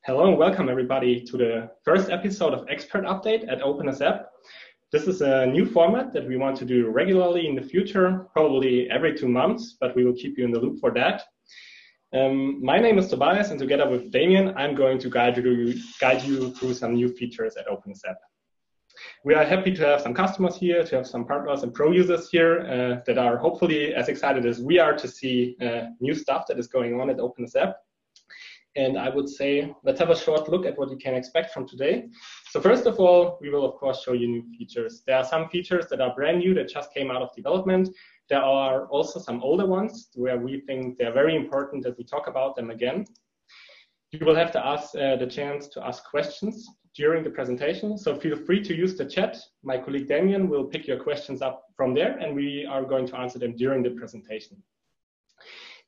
Hello and welcome everybody to the first episode of Expert Update at OpenSApp. This is a new format that we want to do regularly in the future, probably every 2 months, but we will keep you in the loop for that. My name is Tobias, and together with Damian, I'm going to guide you through some new features at OpenSApp. We are happy to have some customers here, to have some partners and pro users here that are hopefully as excited as we are to see new stuff that is going on at OpenSApp. And I would say, let's have a short look at what you can expect from today. So first of all, we will of course show you new features. There are some features that are brand new that just came out of development. There are also some older ones where we think they're very important that we talk about them again. You will have to ask the chance to ask questions during the presentation. So feel free to use the chat. My colleague Damian will pick your questions up from there and we are going to answer them during the presentation.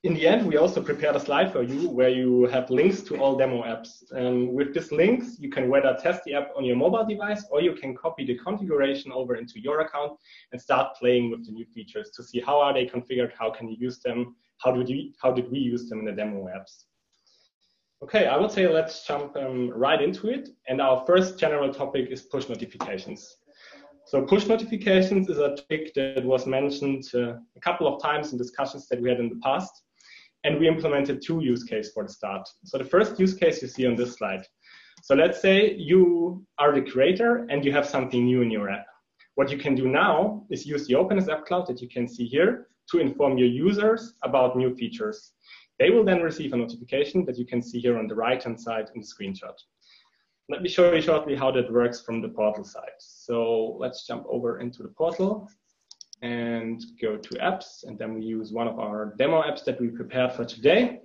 In the end, we also prepared a slide for you where you have links to all demo apps. With these links, you can whether test the app on your mobile device or you can copy the configuration over into your account and start playing with the new features to see how are they configured, how can you use them, how did we use them in the demo apps. Okay, I would say let's jump right into it. And our first general topic is push notifications. So push notifications is a topic that was mentioned a couple of times in discussions that we had in the past. And we implemented 2 use cases for the start. So the first use case you see on this slide. So let's say you are the creator and you have something new in your app. What you can do now is use the OpenSApp Cloud that you can see here to inform your users about new features. They will then receive a notification that you can see here on the right-hand side in the screenshot. Let me show you shortly how that works from the portal side. So let's jump over into the portal and go to apps, and then we use one of our demo apps that we prepared for today.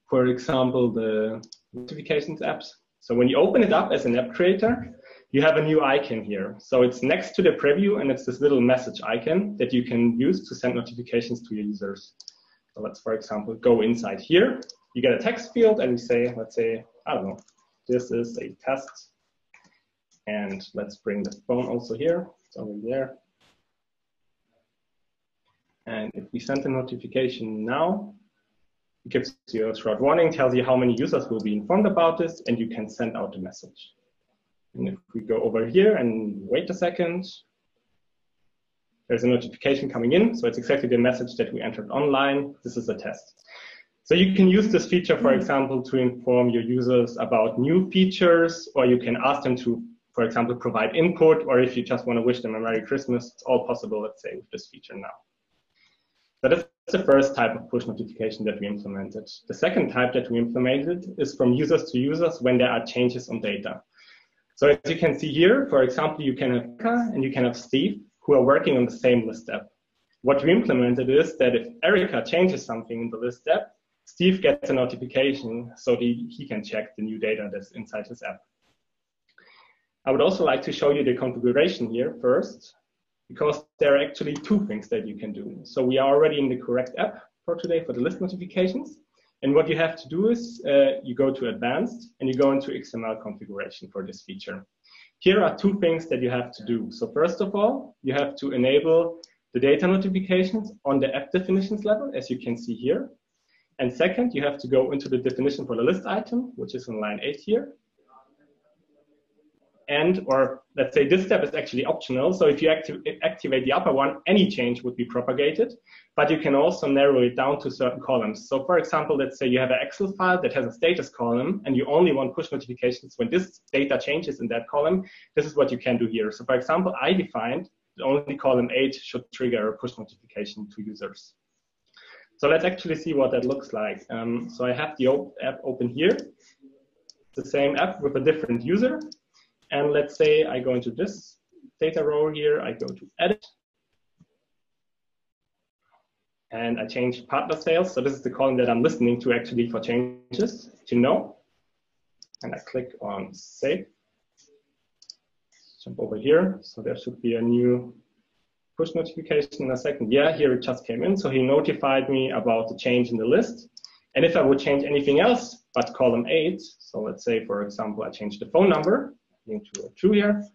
For example, the notifications apps. So when you open it up as an app creator, you have a new icon here. So it's next to the preview, and it's this little message icon that you can use to send notifications to your users. So let's, for example, go inside here. You get a text field, and we say, let's say, I don't know, this is a test. And let's bring the phone also here. It's over there. And if we send a notification now, it gives you a short warning, tells you how many users will be informed about this, and you can send out the message. And if we go over here and wait a second, there's a notification coming in. So it's exactly the message that we entered online. This is a test. So you can use this feature, for example, to inform your users about new features, or you can ask them to, for example, provide input, or if you just want to wish them a Merry Christmas, it's all possible, let's say, with this feature now. So that's the first type of push notification that we implemented. The second type that we implemented is from users to users when there are changes on data. So as you can see here, for example, you can have Erica and you can have Steve who are working on the same list app. What we implemented is that if Erica changes something in the list app, Steve gets a notification so he can check the new data that's inside his app. I would also like to show you the configuration here first, because there are actually 2 things that you can do. So we are already in the correct app for today for the list notifications. And what you have to do is you go to advanced and you go into XML configuration for this feature. Here are 2 things that you have to do. So first of all, you have to enable the data notifications on the app definitions level, as you can see here. And second, you have to go into the definition for the list item, which is on line 8 here. Or let's say this step is actually optional. So if you activate the upper one, any change would be propagated, but you can also narrow it down to certain columns. So for example, let's say you have an Excel file that has a status column and you only want push notifications when this data changes in that column. This is what you can do here. So for example, I defined that only column 8 should trigger a push notification to users. So let's actually see what that looks like. So I have the app open here. It's the same app with a different user. And let's say I go into this data row here, I go to edit. And I change partner sales. So this is the column that I'm listening to actually for changes to know. And I click on save. Jump over here. So there should be a new push notification in a second. Yeah, here it just came in. So he notified me about the change in the list. And if I would change anything else but column 8, so let's say, for example, I change the phone number into a true here,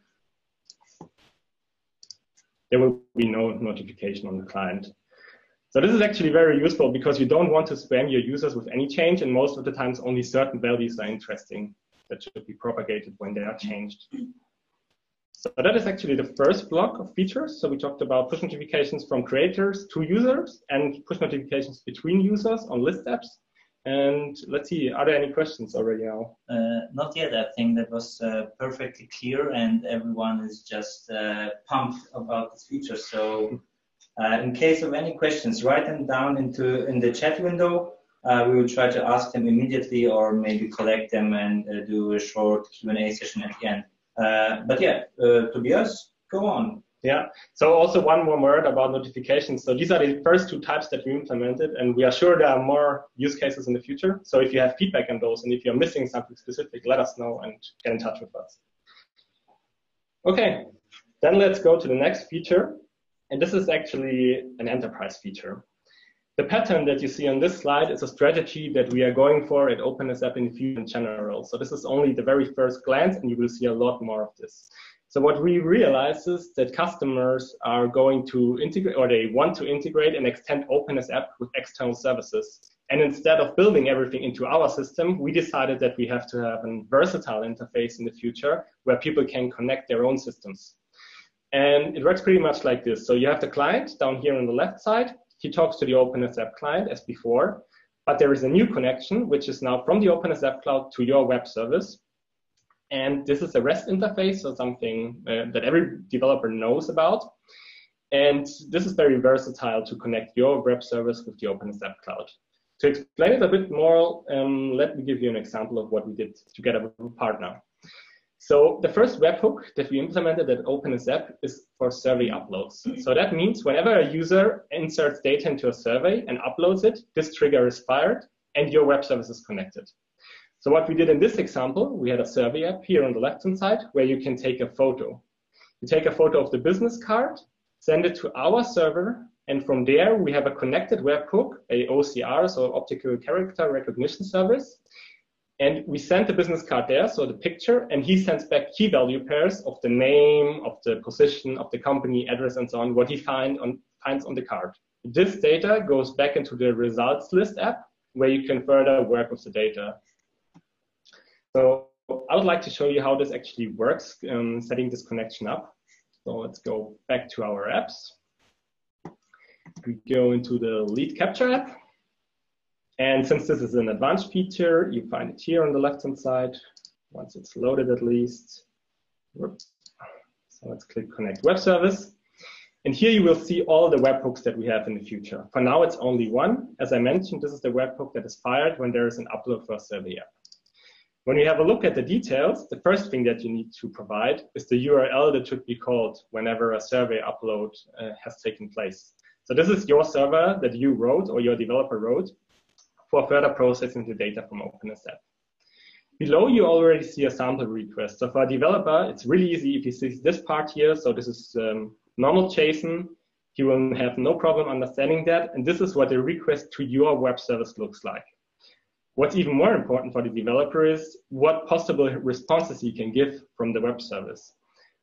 there will be no notification on the client. So this is actually very useful because you don't want to spam your users with any change, and most of the times only certain values are interesting that should be propagated when they are changed. So that is actually the first block of features. So we talked about push notifications from creators to users and push notifications between users on list apps. And let's see, are there any questions already now? Not yet. I think that was perfectly clear, and everyone is just pumped about this feature. So in case of any questions, write them down in the chat window. We will try to ask them immediately or maybe collect them and do a short Q&A session at the end. But yeah, Tobias, go on. Yeah, so also one more word about notifications. So these are the first two types that we implemented, and we are sure there are more use cases in the future. So if you have feedback on those, and if you're missing something specific, let us know and get in touch with us. Okay, then let's go to the next feature. And this is actually an enterprise feature. The pattern that you see on this slide is a strategy that we are going for at OpenSAP in the future in general. So this is only the very first glance, and you will see a lot more of this. So what we realize is that customers are going to integrate, or they want to integrate and extend OpenSAP with external services. And instead of building everything into our system, we decided that we have to have a versatile interface in the future where people can connect their own systems. And it works pretty much like this. So you have the client down here on the left side. He talks to the OpenSAP client as before, but there is a new connection, which is now from the OpenSAP cloud to your web service. And this is a REST interface, so something that every developer knows about. And this is very versatile to connect your web service with the OpenSAP cloud. To explain it a bit more, let me give you an example of what we did together with a partner. So the first webhook that we implemented at OpenSAP is for survey uploads. So that means whenever a user inserts data into a survey and uploads it, this trigger is fired and your web service is connected. So what we did in this example, we had a survey app here on the left-hand side where you can take a photo. You take a photo of the business card, send it to our server, and from there we have a connected webhook, a OCR, so optical character recognition service. And we send the business card there, so the picture, and he sends back key value pairs of the name, of the position, of the company, address, and so on, what he finds on the card. This data goes back into the results list app, where you can further work with the data. So I would like to show you how this actually works, setting this connection up. So let's go back to our apps. We go into the lead capture app. And since this is an advanced feature, you find it here on the left-hand side, once it's loaded at least. Whoops. So let's click Connect Web Service. And here you will see all the webhooks that we have in the future. For now, it's only one. As I mentioned, this is the webhook that is fired when there is an upload for a survey app. When you have a look at the details, the first thing that you need to provide is the URL that should be called whenever a survey upload has taken place. So this is your server that you wrote or your developer wrote for further processing the data from OpenSAP. Below, you already see a sample request. So for a developer, it's really easy if he sees this part here. So this is normal JSON. He will have no problem understanding that. And this is what the request to your web service looks like. What's even more important for the developer is what possible responses he can give from the web service.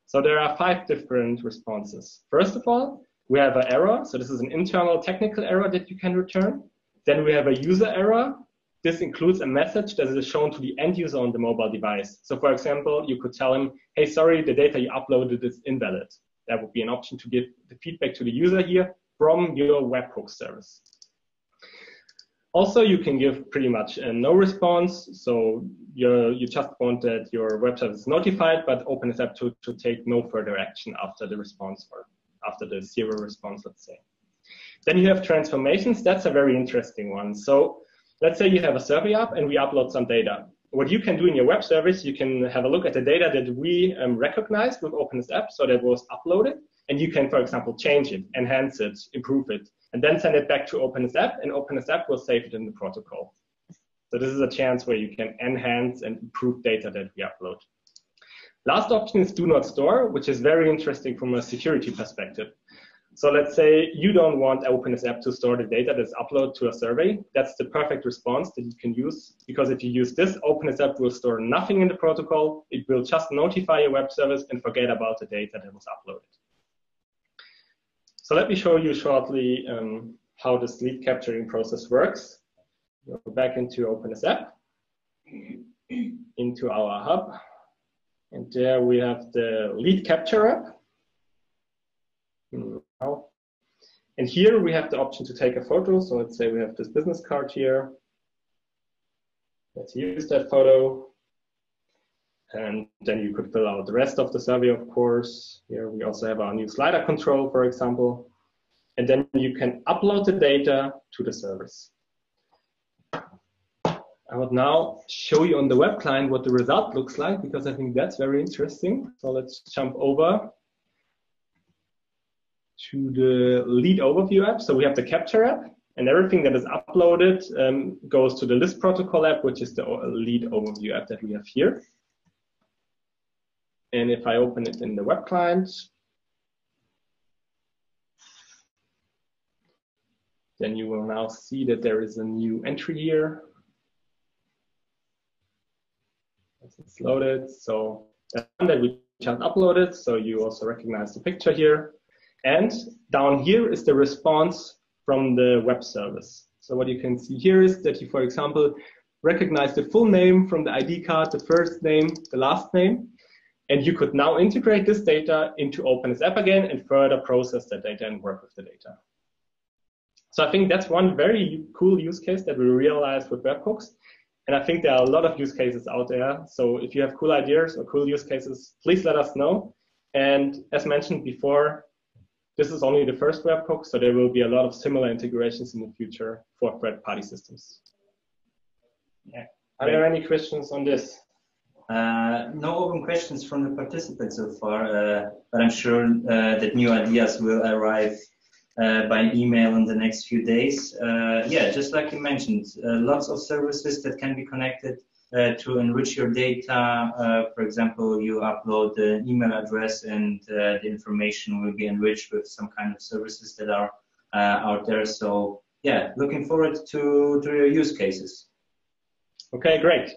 So there are 5 different responses. First of all, we have an error. So this is an internal technical error that you can return. Then we have a user error. This includes a message that is shown to the end user on the mobile device. So for example, you could tell him, hey, sorry, the data you uploaded is invalid. That would be an option to give the feedback to the user here from your webhook service. Also, you can give pretty much no response. So you just want that your web service is notified, but OpenSAP to take no further action after the response or after the 0 response, let's say. Then you have transformations. That's a very interesting one. So let's say you have a survey app and we upload some data. What you can do in your web service, you can have a look at the data that we recognized with OpenSAP, so that was uploaded, and you can, for example, change it, enhance it, improve it, and then send it back to OpenSAP, and OpenSAP will save it in the protocol. So this is a chance where you can enhance and improve data that we upload. Last option is do not store, which is very interesting from a security perspective. So let's say you don't want OpenSAP to store the data that's uploaded to a survey. That's the perfect response that you can use, because if you use this, OpenSAP will store nothing in the protocol. It will just notify your web service and forget about the data that was uploaded. So let me show you shortly how this lead capturing process works. Go back into OpenSAP, into our hub, and there we have the lead capture app. And here we have the option to take a photo. So let's say we have this business card here. Let's use that photo. And then you could fill out the rest of the survey, of course. Here we also have our new slider control, for example. And then you can upload the data to the service. I would now show you on the web client what the result looks like, because I think that's very interesting. So let's jump over to the lead overview app. So we have the capture app, and everything that is uploaded goes to the list protocol app, which is the lead overview app that we have here. And if I open it in the web client, then you will now see that there is a new entry here. It's loaded. So that one that we just uploaded. So you also recognize the picture here. And down here is the response from the web service. So what you can see here is that you, for example, recognize the full name from the ID card, the first name, the last name. And you could now integrate this data into OpenSAP again and further process that data and work with the data. So I think that's one very cool use case that we realized with webhooks. And I think there are a lot of use cases out there. So if you have cool ideas or cool use cases, please let us know. And as mentioned before, this is only the first webhook, so there will be a lot of similar integrations in the future for third-party systems. Yeah. Are there any questions on this? No open questions from the participants so far, but I'm sure that new ideas will arrive by email in the next few days. Yeah, just like you mentioned, lots of services that can be connected to enrich your data. For example, you upload the email address and the information will be enriched with some kind of services that are out there. So yeah, looking forward to your use cases. Okay, great.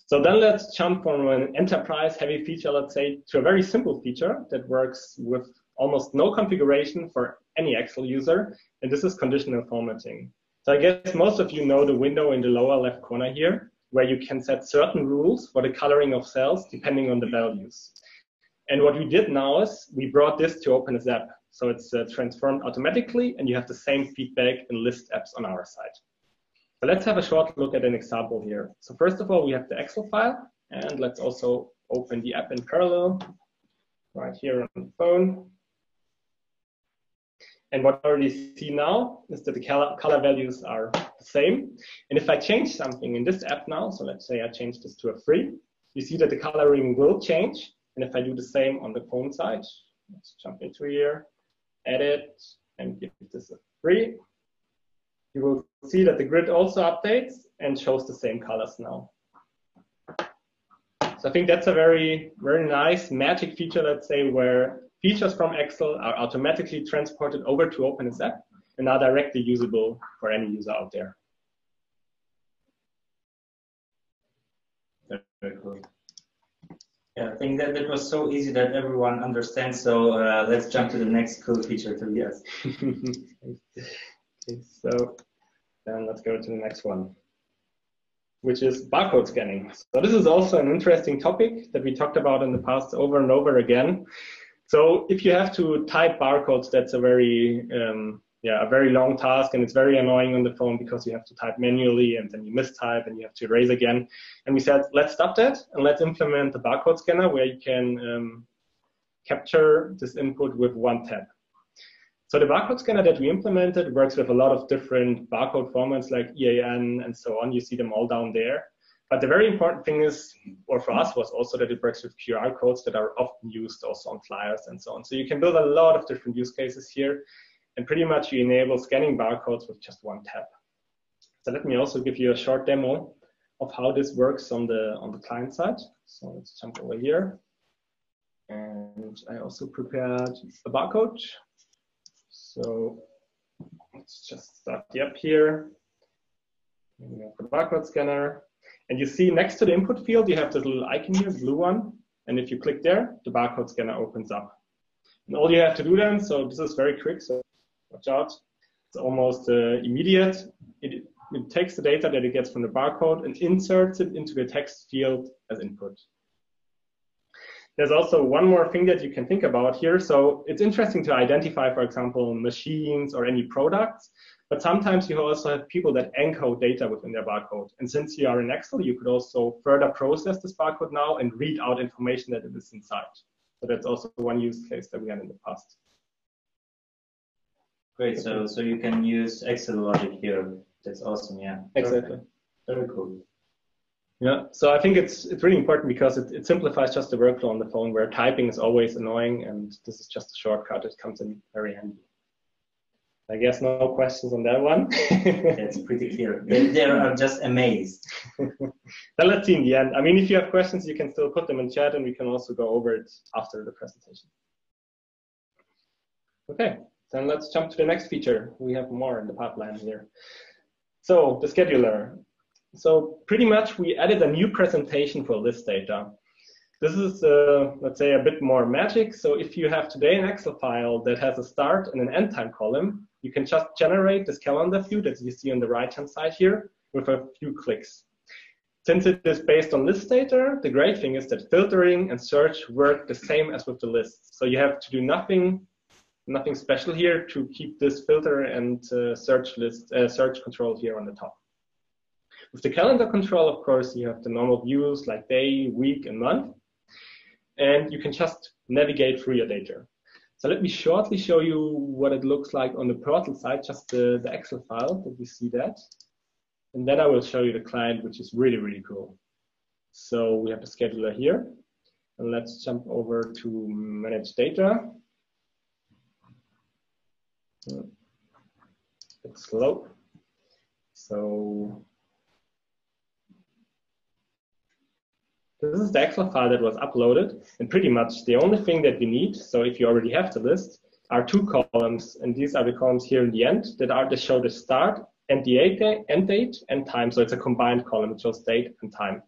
So then let's jump from an enterprise heavy feature, let's say, to a very simple feature that works with almost no configuration for any Excel user, and this is conditional formatting. So I guess most of you know the window in the lower left corner here, where you can set certain rules for the coloring of cells depending on the values. And what we did now is we brought this to OpenSAP. So it's transformed automatically, and you have the same feedback in list apps on our side. So let's have a short look at an example here. So first of all, we have the Excel file, and let's also open the app in parallel right here on the phone. And what I already see now is that the color values are the same. And if I change something in this app now, so let's say I change this to a 3, you see that the coloring will change. And if I do the same on the phone side, let's jump into here, edit, and give this a 3. You will see that the grid also updates and shows the same colors now. So I think that's a very, very nice magic feature, let's say, where features from Excel are automatically transported over to OpenSAP and are directly usable for any user out there. Very cool. Yeah, I think that it was so easy that everyone understands. So let's jump to the next cool feature, Tobias. Okay, so then let's go to the next one, which is barcode scanning. So this is also an interesting topic that we talked about in the past over and over again. So if you have to type barcodes, that's a very long task, and it's very annoying on the phone because you have to type manually and then you mistype and you have to erase again. And we said, let's stop that and let's implement the barcode scanner where you can capture this input with one tap. So the barcode scanner that we implemented works with a lot of different barcode formats like EAN and so on. You see them all down there. But the very important thing is, or for us, was also that it works with QR codes that are often used also on flyers and so on. So you can build a lot of different use cases here. And pretty much you enable scanning barcodes with just one tap. So let me also give you a short demo of how this works on the client side. So let's jump over here. And I also prepared a barcode. So let's just start the app here. We have the barcode scanner. And you see next to the input field, you have this little icon here, blue one. And if you click there, the barcode scanner opens up. And all you have to do then, so this is very quick, so watch out. It's almost immediate. It takes the data that it gets from the barcode and inserts it into the text field as input. There's also one more thing that you can think about here. So it's interesting to identify, for example, machines or any products, but sometimes you also have people that encode data within their barcode. And since you are in Excel, you could also further process this barcode now and read out information that it is inside. So that's also one use case that we had in the past. Great, so you can use Excel logic here. That's awesome, yeah. Exactly. Very cool. Yeah, so I think it's really important because it simplifies just the workflow on the phone where typing is always annoying, and this is just a shortcut. It comes in very handy. I guess no questions on that one. That's pretty clear. They are just amazed. Then let's see in the end. I mean, if you have questions, you can still put them in chat and we can also go over it after the presentation. Okay, then let's jump to the next feature. We have more in the pipeline here. So the scheduler. So pretty much we added a new presentation for list data. This is, let's say, a bit more magic. So if you have today an Excel file that has a start and an end time column, you can just generate this calendar view that you see on the right-hand side here with a few clicks. Since it is based on list data, the great thing is that filtering and search work the same as with the lists. So you have to do nothing special here to keep this filter and search control here on the top. With the calendar control, of course, you have the normal views like day, week, and month. And you can just navigate through your data. So let me shortly show you what it looks like on the portal side, just the Excel file that we see that. And then I will show you the client, which is really, really cool. So we have the scheduler here. And let's jump over to manage data. It's slow. So this is the Excel file that was uploaded, and pretty much the only thing that we need, so if you already have the list, are two columns, and these are the columns here in the end that show the start and the end date and time. So it's a combined column, it shows date and time.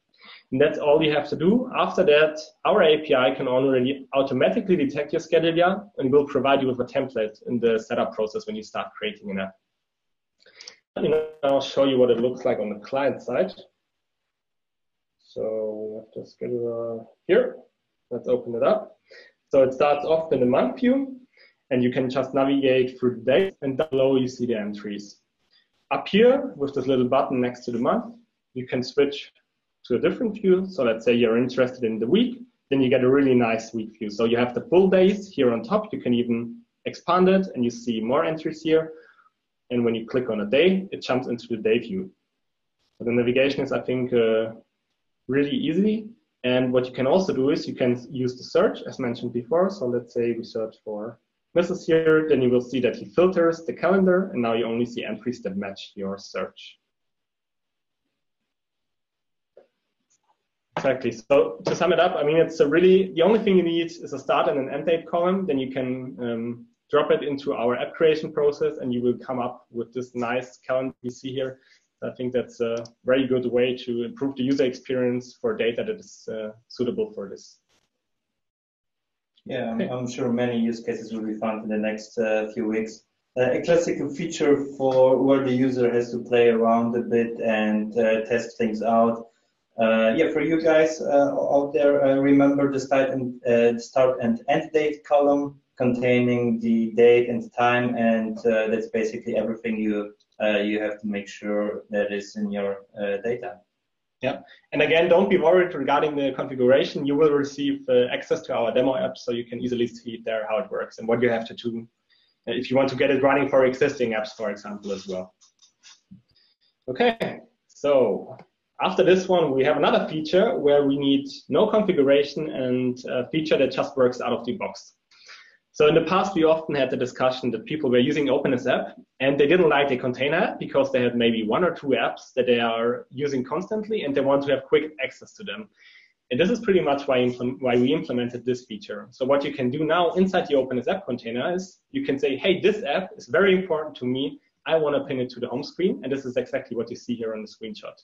And that's all you have to do. After that, our API can already automatically detect your scheduler and will provide you with a template in the setup process when you start creating an app. Let me now show you what it looks like on the client side. So we have the scheduler here. Let's open it up. So it starts off in the month view, and you can just navigate through the days, and down below you see the entries. Up here, with this little button next to the month, you can switch to a different view. So let's say you're interested in the week, then you get a really nice week view. So you have the full days here on top. You can even expand it, and you see more entries here. And when you click on a day, it jumps into the day view. So the navigation is, I think, really easy. And what you can also do is you can use the search as mentioned before. So let's say we search for Mrs. here, then you will see that he filters the calendar, and now you only see entries that match your search. Exactly. So to sum it up, I mean, it's the only thing you need is a start and an end date column. Then you can drop it into our app creation process, and you will come up with this nice calendar you see here. I think that's a very good way to improve the user experience for data that is suitable for this. Yeah, I'm sure many use cases will be found in the next few weeks. A classical feature for where the user has to play around a bit and test things out. Yeah, for you guys out there, remember the start and end date column containing the date and time, and that's basically everything you have to make sure that is in your data. Yeah, and again, don't be worried regarding the configuration. You will receive access to our demo app, so you can easily see there how it works and what you have to do if you want to get it running for existing apps, for example, as well. Okay, so after this one, we have another feature where we need no configuration and a feature that just works out of the box. So in the past, we often had the discussion that people were using OpenSApp and they didn't like the container app because they had maybe 1 or 2 apps that they are using constantly and they want to have quick access to them. And this is pretty much why we implemented this feature. So what you can do now inside the OpenSApp container is you can say, hey, this app is very important to me. I want to pin it to the home screen. And this is exactly what you see here on the screenshot.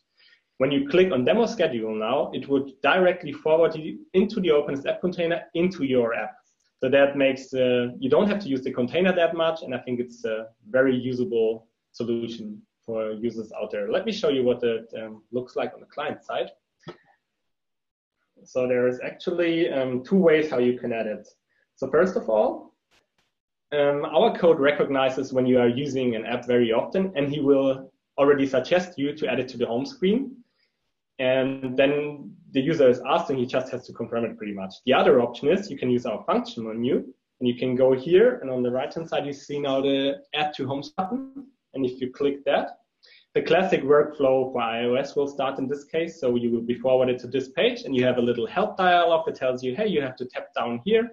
When you click on demo schedule now, it would directly forward you into the OpenSApp container into your app. So that makes, you don't have to use the container that much, and I think it's a very usable solution for users out there. Let me show you what it looks like on the client side. So there is actually 2 ways how you can add it. So first of all, our code recognizes when you are using an app very often, and he will already suggest you to add it to the home screen. And then the user is asked, and he just has to confirm it pretty much. The other option is you can use our function menu, and you can go here, and on the right-hand side, you see now the Add to Homes button. And if you click that, the classic workflow for iOS will start in this case. So you will be forwarded to this page, and you have a little help dialog that tells you, hey, you have to tap down here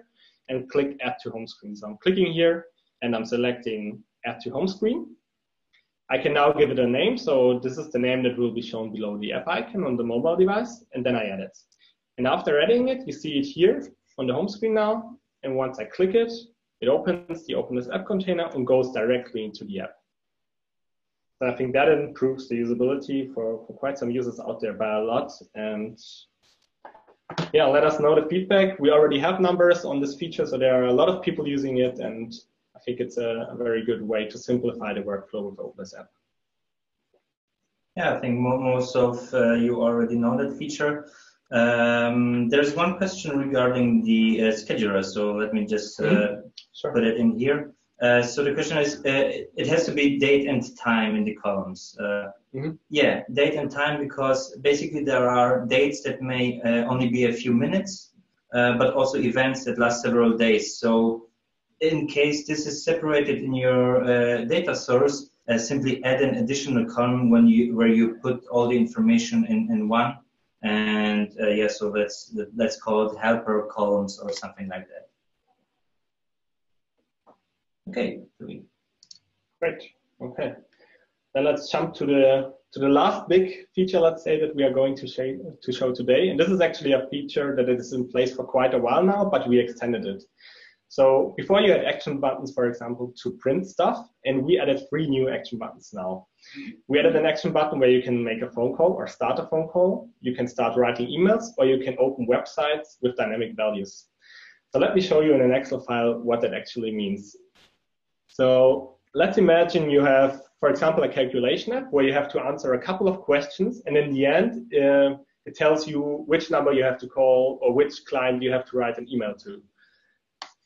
and click Add to Home Screen. So I'm clicking here, and I'm selecting Add to Home Screen. I can now give it a name. So this is the name that will be shown below the app icon on the mobile device, and then I add it. And after adding it, you see it here on the home screen now. And once I click it, it opens the Open this App container and goes directly into the app. So I think that improves the usability for quite some users out there by a lot. And yeah, let us know the feedback. We already have numbers on this feature, so there are a lot of people using it, and I think it's a very good way to simplify the workflow with Open this App. Yeah, I think most of you already know that feature. There's one question regarding the scheduler, so let me just Sure. put it in here. So the question is, it has to be date and time in the columns. Yeah, date and time, because basically there are dates that may only be a few minutes, but also events that last several days. So in case this is separated in your data source, simply add an additional column where you put all the information in one. And yeah, so let's call it helper columns or something like that. Okay. Great. Okay. Then let's jump to the last big feature, let's say, that we are going to show today. And this is actually a feature that is in place for quite a while now, but we extended it. So before you had action buttons, for example, to print stuff, and we added 3 new action buttons now. We added an action button where you can make a phone call or start a phone call. You can start writing emails, or you can open websites with dynamic values. So let me show you in an Excel file what that actually means. So let's imagine you have, for example, a calculation app where you have to answer a couple of questions, and in the end, it tells you which number you have to call or which client you have to write an email to.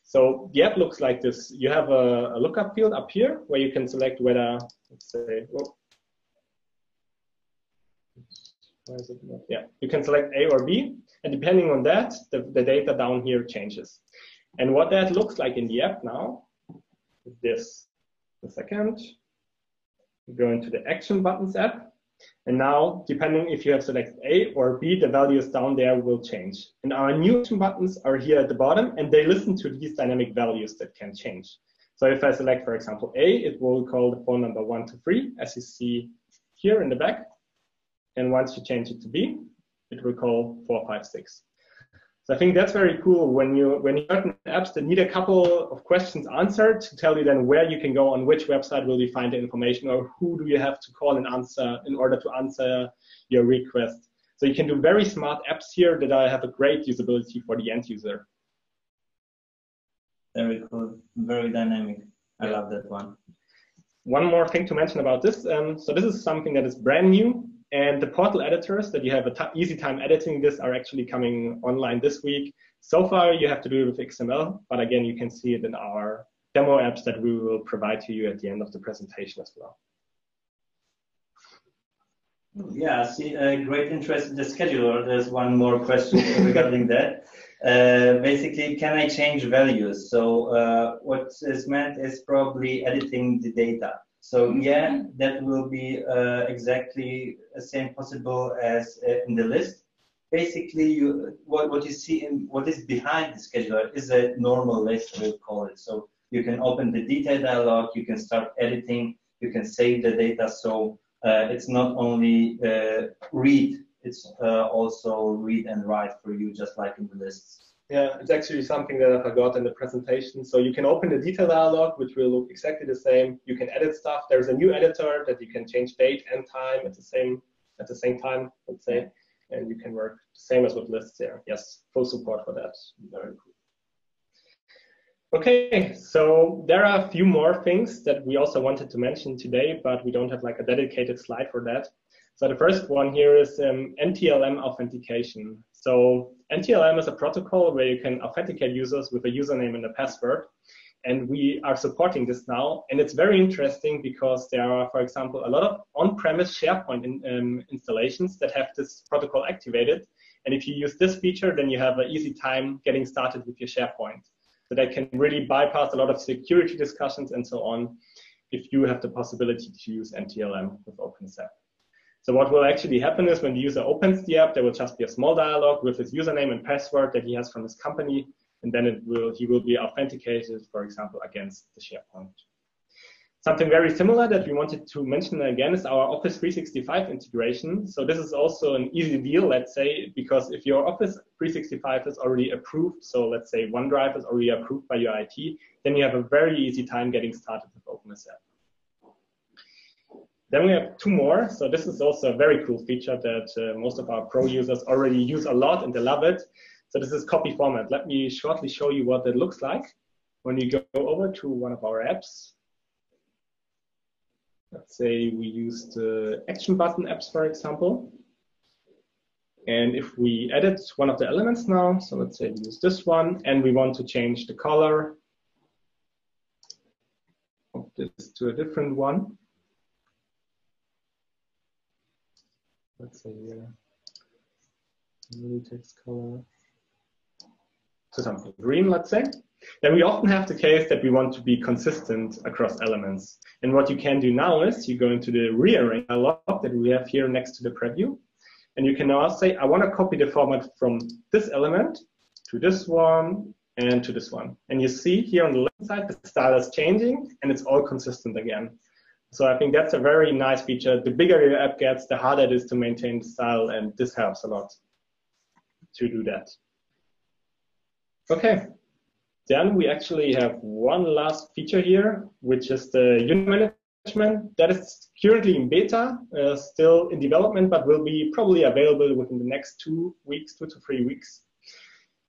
So the app looks like this. You have a lookup field up here where you can select whether, let's say, yeah, you can select A or B, and depending on that, the data down here changes. And what that looks like in the app now is this. A second, you go into the Action Buttons app, and now, depending if you have selected A or B, the values down there will change. And our new action buttons are here at the bottom, and they listen to these dynamic values that can change. So if I select, for example, A, it will call the phone number 1 to 3, as you see here in the back. And once you change it to B, it will call 4, 5, 6. So I think that's very cool when you have apps that need a couple of questions answered to tell you then where you can go, on which website will you find the information, or who do you have to call and answer in order to answer your request. So you can do very smart apps here that have a great usability for the end user. Very cool, very dynamic. I love that one. One more thing to mention about this. So this is something that is brand new. And the portal editors that you have an easy time editing this are actually coming online this week. So far, you have to do it with XML, but again, you can see it in our demo apps that we will provide to you at the end of the presentation as well. Yeah, I see a great interest in the scheduler. There's one more question regarding that. Basically, can I change values? So what is meant is probably editing the data. So yeah, that will be exactly the same possible as in the list. Basically, what you see in what is behind the scheduler is a normal list, we'll call it. So you can open the detail dialog, you can start editing, you can save the data. So it's not only read, it's also read and write for you, just like in the lists. Yeah, it's actually something that I forgot in the presentation. So you can open the detail dialog, which will look exactly the same. You can edit stuff. There's a new editor that you can change date and time at the same time, let's say, and you can work the same as with lists there. Yes, full support for that. Very cool. Okay, so there are a few more things that we also wanted to mention today, but we don't have like a dedicated slide for that. So the first one here is NTLM authentication. So NTLM is a protocol where you can authenticate users with a username and a password. And we are supporting this now. And it's very interesting because there are, for example, a lot of on-premise SharePoint installations that have this protocol activated. And if you use this feature, then you have an easy time getting started with your SharePoint. So that can really bypass a lot of security discussions and so on if you have the possibility to use NTLM with OpenSAP. So what will actually happen is when the user opens the app, there will just be a small dialog with his username and password that he has from his company, and then he will be authenticated, for example, against the SharePoint. Something very similar that we wanted to mention again is our Office 365 integration. So this is also an easy deal, let's say, because if your Office 365 is already approved, so let's say OneDrive is already approved by your IT, then you have a very easy time getting started with OpenSAP. Then we have two more. So this is also a very cool feature that most of our pro users already use a lot and they love it. So this is copy format. Let me shortly show you what it looks like when you go over to one of our apps. Let's say we use the action button apps, for example. And if we edit one of the elements now, so let's say we use this one, and we want to change the color of this to a different one. Let's say here, text color to something green, let's say. Then we often have the case that we want to be consistent across elements. And what you can do now is you go into the rearrange dialog that we have here next to the preview. And you can now say, I want to copy the format from this element to this one and to this one. And you see here on the left side, the style is changing and it's all consistent again. So I think that's a very nice feature. The bigger your app gets, the harder it is to maintain the style. And this helps a lot to do that. Okay. Then we actually have one last feature here, which is the unit management. That is currently in beta, still in development, but will be probably available within the next 2 weeks, 2 to 3 weeks.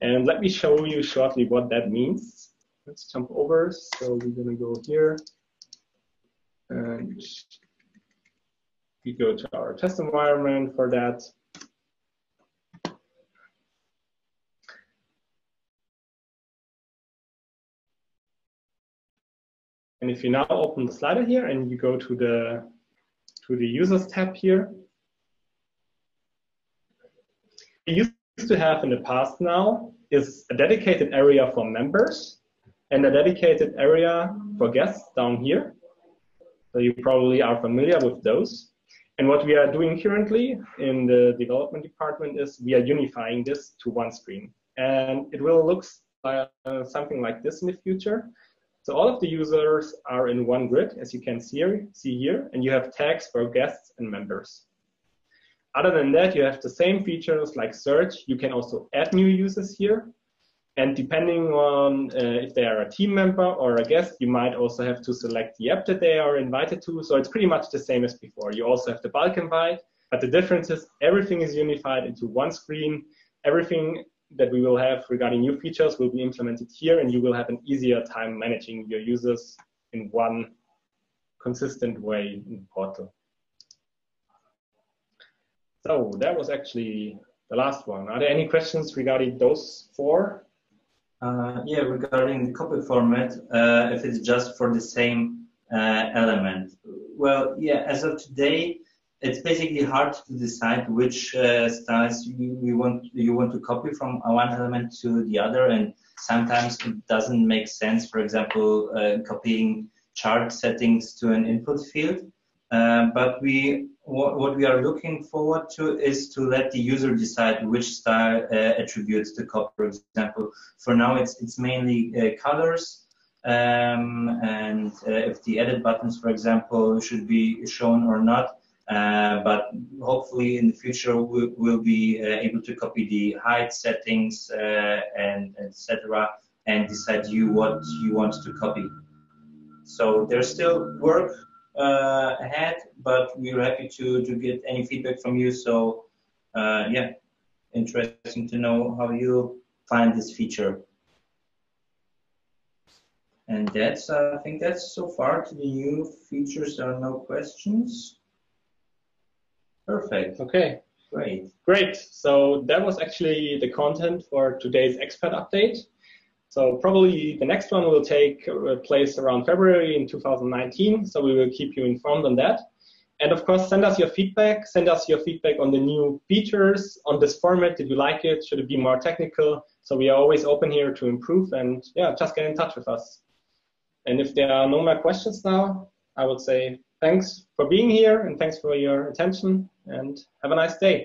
And let me show you shortly what that means. Let's jump over. So we're going to go here. And we go to our test environment for that. And if you now open the slider here and you go to the users tab here, we used to have in the past now is a dedicated area for members and a dedicated area for guests down here. So you probably are familiar with those. And what we are doing currently in the development department is we are unifying this to one screen. And it will look something like this in the future. So all of the users are in one grid, as you can see here, and you have tags for guests and members. Other than that, you have the same features like search. You can also add new users here. And depending on if they are a team member or a guest, you might also have to select the app that they are invited to. So it's pretty much the same as before. You also have the bulk invite, but the difference is everything is unified into one screen. Everything that we will have regarding new features will be implemented here, and you will have an easier time managing your users in one consistent way in the portal. So that was actually the last one. Are there any questions regarding those four? Yeah, regarding the copy format, if it's just for the same element. Well, yeah, as of today, it's basically hard to decide which styles you want to copy from one element to the other, and sometimes it doesn't make sense. For example, copying chart settings to an input field. But what we are looking forward to is to let the user decide which style attributes to copy. For example, for now it's mainly colors. And if the edit buttons, for example, should be shown or not. But hopefully in the future we'll be able to copy the height settings and etc. and decide what you want to copy. So there's still work ahead, but we're happy to get any feedback from you. So yeah, interesting to know how you find this feature. And that's, I think that's so far to the new features. There are no questions. Perfect. Okay. Great. Great. So that was actually the content for today's expert update. So probably the next one will take place around February in 2019. So we will keep you informed on that. And of course, send us your feedback. Send us your feedback on the new features, on this format. Did you like it? Should it be more technical? So we are always open here to improve. And yeah, just get in touch with us. And if there are no more questions now, I would say thanks for being here and thanks for your attention and have a nice day.